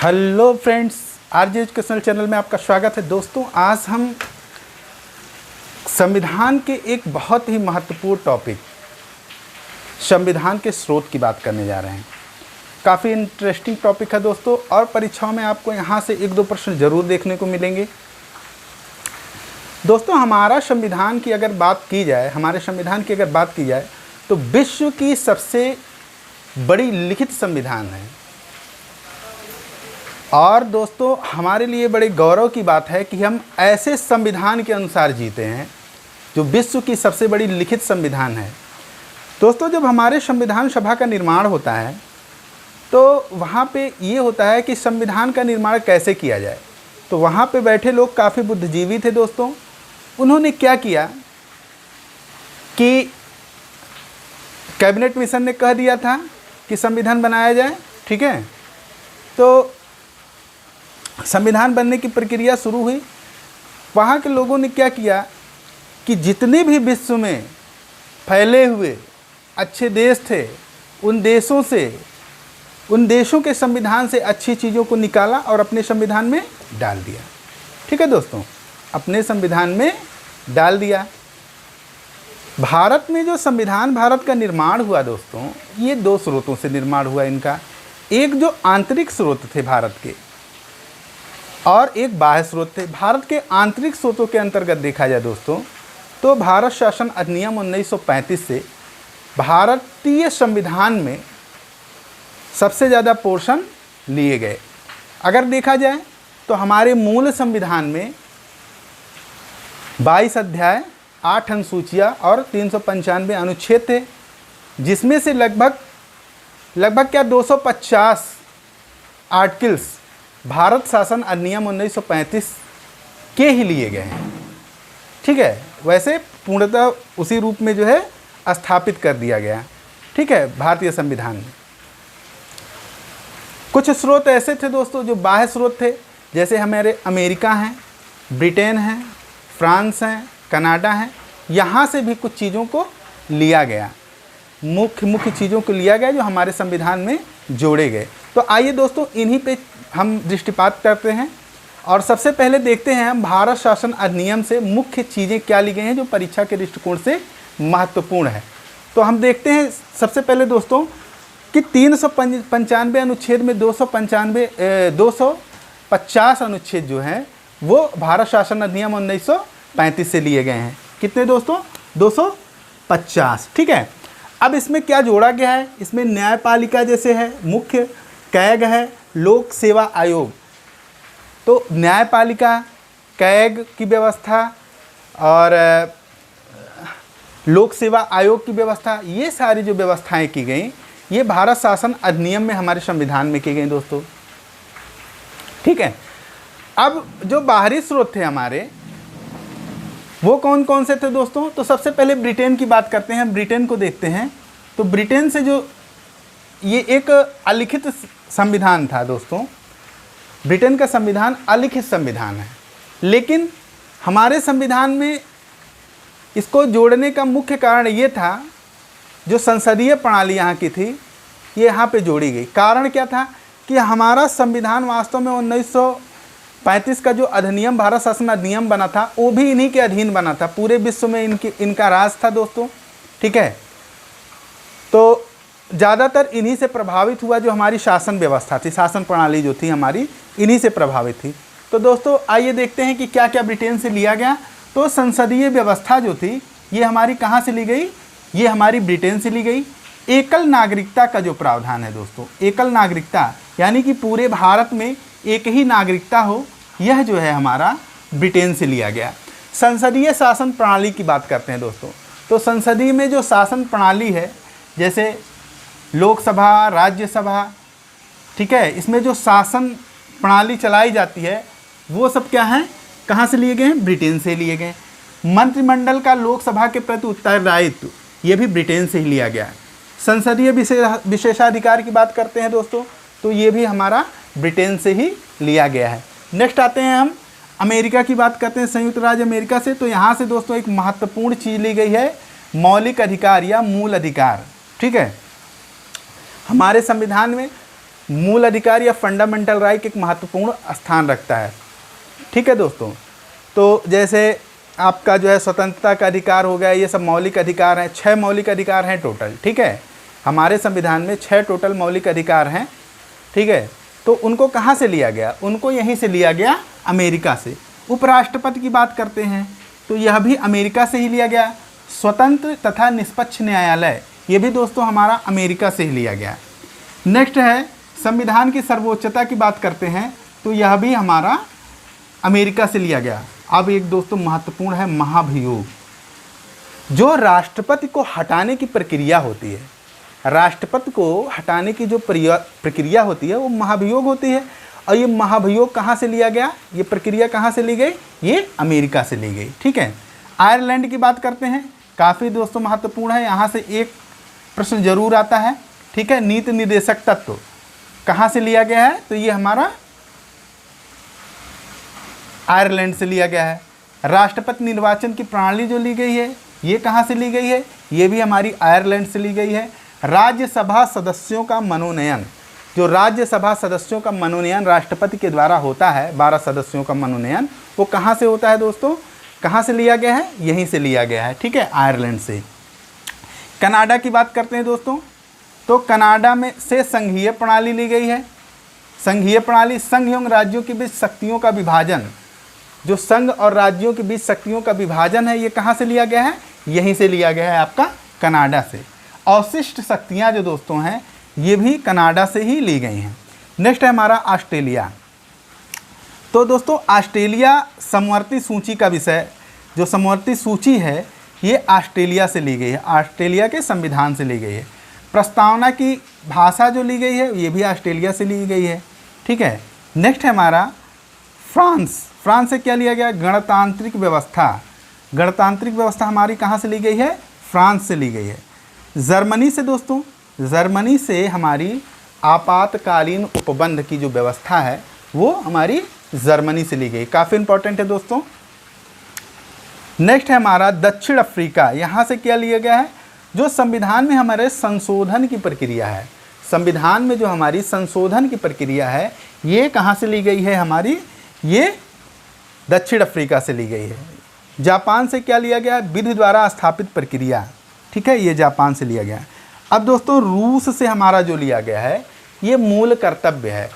Hello friends, RJ educational channel में आपका स्वागत है। दोस्तों, आज हम संविधान के एक बहुत ही महत्वपूर्ण टॉपिक संविधान के स्रोत की बात करने जा रहे हैं। काफ़ी इंटरेस्टिंग टॉपिक है दोस्तों, और परीक्षाओं में आपको यहाँ से 1-2 प्रश्न ज़रूर देखने को मिलेंगे। दोस्तों, हमारा संविधान की अगर बात की जाए, हमारे संविधान की अगर बात की जाए तो विश्व की सबसे बड़ी लिखित संविधान है। और दोस्तों, हमारे लिए बड़े गौरव की बात है कि हम ऐसे संविधान के अनुसार जीते हैं जो विश्व की सबसे बड़ी लिखित संविधान है। दोस्तों, जब हमारे संविधान सभा का निर्माण होता है तो वहाँ पे ये होता है कि संविधान का निर्माण कैसे किया जाए। तो वहाँ पे बैठे लोग काफ़ी बुद्धिजीवी थे दोस्तों। उन्होंने क्या किया कि कैबिनेट मिशन ने कह दिया था कि संविधान बनाया जाए, ठीक है। तो संविधान बनने की प्रक्रिया शुरू हुई। वहाँ के लोगों ने क्या किया कि जितने भी विश्व में फैले हुए अच्छे देश थे, उन देशों के संविधान से अच्छी चीज़ों को निकाला और अपने संविधान में डाल दिया। ठीक है दोस्तों, अपने संविधान में डाल दिया। भारत में जो संविधान, भारत का निर्माण हुआ दोस्तों, ये 2 स्रोतों से निर्माण हुआ इनका। एक जो आंतरिक स्रोत थे भारत के, और एक बाह्य स्रोत थे। भारत के आंतरिक स्रोतों के अंतर्गत देखा जाए दोस्तों, तो भारत शासन अधिनियम 1935 से भारतीय संविधान में सबसे ज़्यादा पोर्शन लिए गए। अगर देखा जाए तो हमारे मूल संविधान में 22 अध्याय, 8 अनुसूचियाँ और 395 अनुच्छेद थे, जिसमें से लगभग 250 आर्टिकल्स भारत शासन अधिनियम 1935 के ही लिए गए हैं। ठीक है, वैसे पूर्णतः उसी रूप में जो है स्थापित कर दिया गया। ठीक है, भारतीय संविधान में कुछ स्रोत ऐसे थे दोस्तों जो बाह्य स्रोत थे, जैसे हमारे अमेरिका हैं, ब्रिटेन हैं, फ्रांस हैं, कनाडा हैं। यहाँ से भी कुछ चीज़ों को लिया गया, मुख्य चीज़ों को लिया गया जो हमारे संविधान में जोड़े गए। तो आइए दोस्तों, इन्हीं पे हम दृष्टिपात करते हैं। और सबसे पहले देखते हैं हम भारत शासन अधिनियम से मुख्य चीज़ें क्या ली गई हैं जो परीक्षा के दृष्टिकोण से महत्वपूर्ण है। तो हम देखते हैं सबसे पहले दोस्तों कि 395 अनुच्छेद में 250 अनुच्छेद जो हैं वो भारत शासन अधिनियम 1935 से लिए गए हैं। कितने दोस्तों? 250। ठीक है, अब इसमें क्या जोड़ा गया है? इसमें न्यायपालिका जैसे है, मुख्य कैग है, लोक सेवा आयोग। तो न्यायपालिका, कैग की व्यवस्था और लोक सेवा आयोग की व्यवस्था, ये सारी जो व्यवस्थाएं की गई, ये भारत शासन अधिनियम में हमारे संविधान में की गई दोस्तों। ठीक है, अब जो बाहरी स्रोत थे हमारे, वो कौन कौन से थे दोस्तों? तो सबसे पहले ब्रिटेन की बात करते हैं, ब्रिटेन को देखते हैं। तो ब्रिटेन से जो ये एक अलिखित संविधान था दोस्तों, ब्रिटेन का संविधान अलिखित संविधान है, लेकिन हमारे संविधान में इसको जोड़ने का मुख्य कारण ये था, जो संसदीय प्रणाली यहाँ की थी, ये यहाँ पे जोड़ी गई। कारण क्या था कि हमारा संविधान वास्तव में 1935 का जो अधिनियम, भारत शासन अधिनियम बना था, वो भी इन्हीं के अधीन बना था। पूरे विश्व में इनका राज था दोस्तों। ठीक है, तो ज़्यादातर इन्हीं से प्रभावित हुआ जो हमारी शासन व्यवस्था थी, शासन प्रणाली जो थी हमारी, इन्हीं से प्रभावित थी। तो दोस्तों आइए देखते हैं कि क्या क्या ब्रिटेन से लिया गया। तो संसदीय व्यवस्था जो थी, ये हमारी कहाँ से ली गई? ये हमारी ब्रिटेन से ली गई। एकल नागरिकता का जो प्रावधान है दोस्तों, एकल नागरिकता यानी कि पूरे भारत में एक ही नागरिकता हो, यह जो है हमारा ब्रिटेन से लिया गया। संसदीय शासन प्रणाली की बात करते हैं दोस्तों। तो संसदीय में जो शासन प्रणाली है, जैसे लोकसभा, राज्यसभा, ठीक है, इसमें जो शासन प्रणाली चलाई जाती है, वो सब क्या है, कहाँ से लिए गए हैं? ब्रिटेन से लिए गए। मंत्रिमंडल का लोकसभा के प्रति उत्तरदायित्व, ये भी ब्रिटेन से ही लिया गया है। संसदीय विशेषाधिकार की बात करते हैं दोस्तों, तो ये भी हमारा ब्रिटेन से ही लिया गया है। नेक्स्ट आते हैं हम अमेरिका की बात करते हैं, संयुक्त राज्य अमेरिका से, तो यहाँ से दोस्तों एक महत्वपूर्ण चीज़ ली गई है, मौलिक अधिकार या मूल अधिकार। ठीक है, हमारे संविधान में मूल अधिकार या फंडामेंटल राइट एक महत्वपूर्ण स्थान रखता है। ठीक है दोस्तों, तो जैसे आपका जो है स्वतंत्रता का अधिकार हो गया, ये सब मौलिक अधिकार हैं। 6 मौलिक अधिकार हैं टोटल। ठीक है, हमारे संविधान में 6 टोटल मौलिक अधिकार हैं। ठीक है, तो उनको कहाँ से लिया गया? उनको यहीं से लिया गया, अमेरिका से। उपराष्ट्रपति की बात करते हैं तो यह भी अमेरिका से ही लिया गया। स्वतंत्र तथा निष्पक्ष न्यायालय, ये भी दोस्तों हमारा अमेरिका से ही लिया गया। नेक्स्ट है संविधान की सर्वोच्चता की बात करते हैं तो यह भी हमारा अमेरिका से लिया गया। अब एक दोस्तों महत्वपूर्ण है महाभियोग, जो राष्ट्रपति को हटाने की प्रक्रिया होती है। राष्ट्रपति को हटाने की जो प्रक्रिया होती है वो महाभियोग होती है। और ये महाभियोग कहाँ से लिया गया? ये प्रक्रिया कहाँ से ली गई? ये अमेरिका से ली गई। ठीक है, आयरलैंड की बात करते हैं, काफ़ी दोस्तों महत्वपूर्ण है, यहाँ से एक प्रश्न जरूर आता है। ठीक है, नीति निर्देशक तत्व कहाँ से लिया गया है? तो ये हमारा आयरलैंड से लिया गया है। राष्ट्रपति निर्वाचन की प्रणाली जो ली गई है, ये कहाँ से ली गई है? ये भी हमारी आयरलैंड से ली गई है। राज्यसभा सदस्यों का मनोनयन, जो राज्यसभा सदस्यों का मनोनयन राष्ट्रपति के द्वारा होता है, 12 सदस्यों का मनोनयन, वो कहाँ से होता है दोस्तों? कहाँ से लिया गया है? यहीं से लिया गया है। ठीक है, आयरलैंड से। कनाडा की बात करते हैं दोस्तों, तो कनाडा में से संघीय प्रणाली ली गई है। संघीय प्रणाली, संघ एवं राज्यों के बीच शक्तियों का विभाजन, जो संघ और राज्यों के बीच शक्तियों का विभाजन है, ये कहाँ से लिया गया है? यहीं से लिया गया है आपका कनाडा से। अवशिष्ट शक्तियाँ जो दोस्तों हैं, ये भी कनाडा से ही ली गई हैं। नेक्स्ट है हमारा ऑस्ट्रेलिया। तो दोस्तों ऑस्ट्रेलिया समवर्ती सूची का विषय, जो समवर्ती सूची है, ये ऑस्ट्रेलिया से ली गई है, ऑस्ट्रेलिया के संविधान से ली गई है। प्रस्तावना की भाषा जो ली गई है, ये भी ऑस्ट्रेलिया से ली गई है। ठीक है, नेक्स्ट है हमारा फ्रांस। फ्रांस से क्या लिया गया? गणतांत्रिक व्यवस्था। गणतांत्रिक व्यवस्था हमारी कहाँ से ली गई है? फ्रांस से ली गई है। जर्मनी से दोस्तों, जर्मनी से हमारी आपातकालीन उपबंध की जो व्यवस्था है वो हमारी जर्मनी से ली गई, काफ़ी इंपॉर्टेंट है दोस्तों। नेक्स्ट है हमारा दक्षिण अफ्रीका। यहाँ से क्या लिया गया है? जो संविधान में हमारे संशोधन की प्रक्रिया है, संविधान में जो हमारी संशोधन की प्रक्रिया है, ये कहाँ से ली गई है? हमारी ये दक्षिण अफ्रीका से ली गई है। जापान से क्या लिया गया है? विधि द्वारा स्थापित प्रक्रिया। ठीक है, ये जापान से लिया गया है। अब दोस्तों रूस से हमारा जो लिया गया है, ये मूल कर्तव्य है।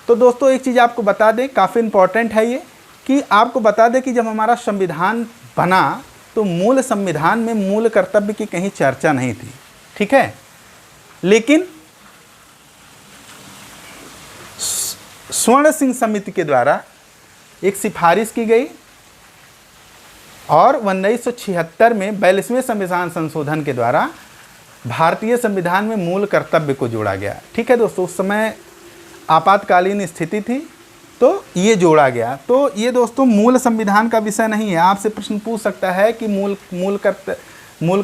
तो दोस्तों एक चीज़ आपको बता दें, काफ़ी इंपॉर्टेंट है ये, कि आपको बता दें कि जब हमारा संविधान बना तो मूल संविधान में मूल कर्तव्य की कहीं चर्चा नहीं थी। ठीक है, लेकिन स्वर्ण सिंह समिति के द्वारा एक सिफारिश की गई और 1976 में 42वें संविधान संशोधन के द्वारा भारतीय संविधान में मूल कर्तव्य को जोड़ा गया। ठीक है दोस्तों, उस समय आपातकालीन स्थिति थी तो ये जोड़ा गया। तो ये दोस्तों मूल संविधान का विषय नहीं है। आपसे प्रश्न पूछ सकता है कि मूल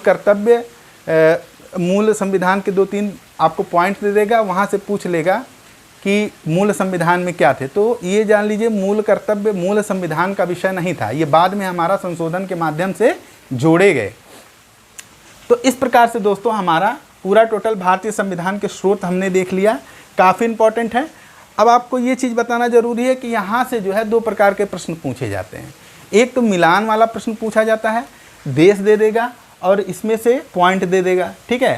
कर्तव्य मूल संविधान के 2-3 आपको पॉइंट दे देगा, वहाँ से पूछ लेगा कि मूल संविधान में क्या थे। तो ये जान लीजिए मूल कर्तव्य मूल संविधान का विषय नहीं था, ये बाद में हमारा संशोधन के माध्यम से जोड़े गए। तो इस प्रकार से दोस्तों हमारा पूरा टोटल भारतीय संविधान के स्रोत हमने देख लिया, काफ़ी इंपॉर्टेंट है। अब आपको ये चीज़ बताना जरूरी है कि यहाँ से जो है 2 प्रकार के प्रश्न पूछे जाते हैं। एक तो मिलान वाला प्रश्न पूछा जाता है, देश दे देगा और इसमें से पॉइंट दे देगा। ठीक है,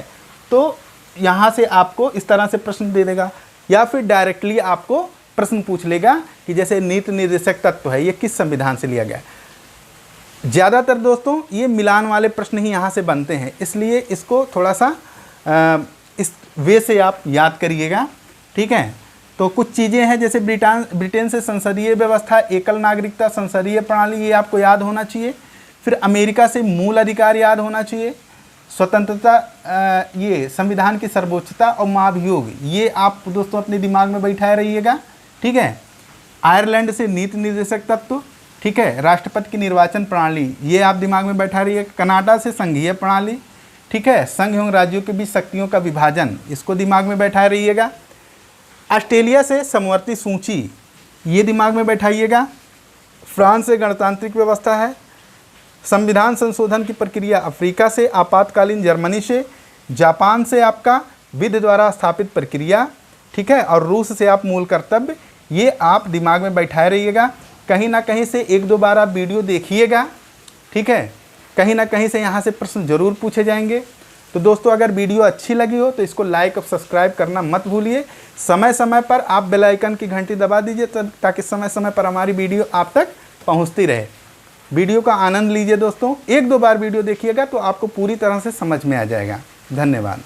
तो यहाँ से आपको इस तरह से प्रश्न दे देगा, या फिर डायरेक्टली आपको प्रश्न पूछ लेगा कि जैसे नीति निर्देशक तत्व है, ये किस संविधान से लिया गया। ज़्यादातर दोस्तों ये मिलान वाले प्रश्न ही यहाँ से बनते हैं, इसलिए इसको थोड़ा सा इस वे से आप याद करिएगा। ठीक है, तो कुछ चीज़ें हैं जैसे ब्रिटेन से संसदीय व्यवस्था, एकल नागरिकता, संसदीय प्रणाली, ये आपको याद होना चाहिए। फिर अमेरिका से मूल अधिकार याद होना चाहिए, स्वतंत्रता, ये संविधान की सर्वोच्चता और महाभियोग, ये आप दोस्तों अपने दिमाग में बैठाए रहिएगा। ठीक है, आयरलैंड से नीति निर्देशक तत्व, ठीक है, राष्ट्रपति की निर्वाचन प्रणाली, ये आप दिमाग में बैठा रहिएगा। कनाडा से संघीय प्रणाली, ठीक है, संघ एवं राज्यों के बीच शक्तियों का विभाजन, इसको दिमाग में बैठाए रहिएगा। ऑस्ट्रेलिया से समवर्ती सूची, ये दिमाग में बैठाइएगा। फ्रांस से गणतांत्रिक व्यवस्था है। संविधान संशोधन की प्रक्रिया अफ्रीका से, आपातकालीन जर्मनी से, जापान से आपका विधि द्वारा स्थापित प्रक्रिया, ठीक है, और रूस से आप मूल कर्तव्य। ये आप दिमाग में बैठाए रहिएगा, कहीं ना कहीं से एक दो बार आप वीडियो देखिएगा, ठीक है, कहीं ना कहीं से यहाँ से प्रश्न जरूर पूछे जाएंगे। तो दोस्तों अगर वीडियो अच्छी लगी हो तो इसको लाइक और सब्सक्राइब करना मत भूलिए। समय समय पर आप बेल आइकन की घंटी दबा दीजिए ताकि समय समय पर हमारी वीडियो आप तक पहुँचती रहे। वीडियो का आनंद लीजिए दोस्तों, एक दो बार वीडियो देखिएगा तो आपको पूरी तरह से समझ में आ जाएगा। धन्यवाद।